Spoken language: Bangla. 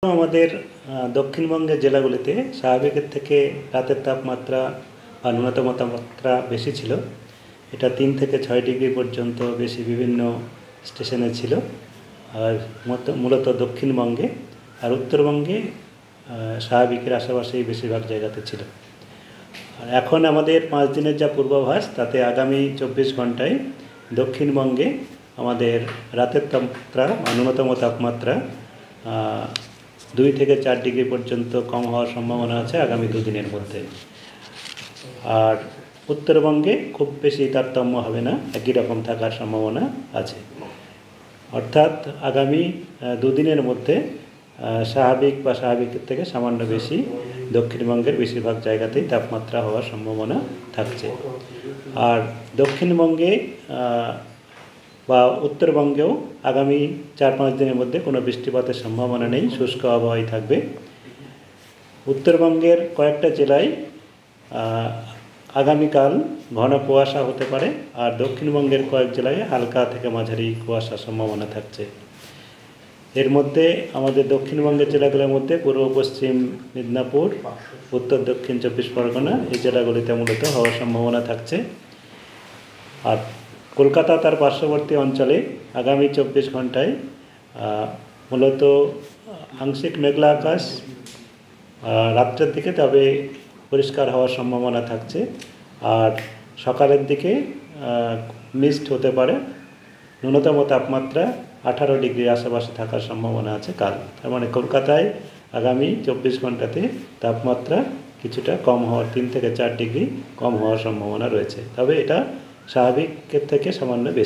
আমাদের দক্ষিণবঙ্গের জেলাগুলিতে স্বাভাবিকের থেকে রাতের তাপমাত্রা বা ন্যূনতম তাপমাত্রা বেশি ছিল। এটা 3 থেকে 6 ডিগ্রি পর্যন্ত বেশি বিভিন্ন স্টেশনে ছিল। আর মূলত দক্ষিণবঙ্গে আর উত্তরবঙ্গে স্বাভাবিকের আশেপাশেই বেশিরভাগ জায়গাতে ছিল। আর এখন আমাদের 5 দিনের যা পূর্বাভাস তাতে আগামী 24 ঘন্টায় দক্ষিণবঙ্গে আমাদের রাতের তাপমাত্রা বা ন্যূনতম তাপমাত্রা 2 থেকে 4 ডিগ্রি পর্যন্ত কম হওয়ার সম্ভাবনা আছে আগামী 2 দিনের মধ্যে। আর উত্তরবঙ্গে খুব বেশি তারতম্য হবে না, একই রকম থাকার সম্ভাবনা আছে। অর্থাৎ আগামী 2 দিনের মধ্যে স্বাভাবিক বা স্বাভাবিকের থেকে সামান্য বেশি দক্ষিণবঙ্গের বেশিরভাগ জায়গাতেই তাপমাত্রা হওয়ার সম্ভাবনা থাকছে। আর দক্ষিণবঙ্গে বা উত্তরবঙ্গেও আগামী 4-5 দিনের মধ্যে কোনো বৃষ্টিপাতের সম্ভাবনা নেই, শুষ্ক আবহাওয়াই থাকবে। উত্তরবঙ্গের কয়েকটা জেলায় আগামীকাল ঘন কুয়াশা হতে পারে, আর দক্ষিণবঙ্গের কয়েক জেলায় হালকা থেকে মাঝারি কুয়াশার সম্ভাবনা থাকছে। এর মধ্যে আমাদের দক্ষিণবঙ্গের জেলাগুলোর মধ্যে পূর্ব পশ্চিম মেদিনীপুর, উত্তর দক্ষিণ 24 পরগনা এই জেলাগুলিতে মূলত হওয়ার সম্ভাবনা থাকছে। আর কলকাতা তার পার্শ্ববর্তী অঞ্চলে আগামী 24 ঘন্টায় মূলত আংশিক মেঘলা আকাশ, রাত্রের দিকে তবে পরিষ্কার হওয়ার সম্ভাবনা থাকছে। আর সকালের দিকে মিস্ট হতে পারে। ন্যূনতম তাপমাত্রা 18 ডিগ্রির আশেপাশে থাকার সম্ভাবনা আছে কাল। তার মানে কলকাতায় আগামী 24 ঘন্টাতে তাপমাত্রা কিছুটা কম হওয়ার 3 থেকে 4 ডিগ্রি কম হওয়ার সম্ভাবনা রয়েছে, তবে এটা স্বাভাবিকের থেকে সামান্য বেশি।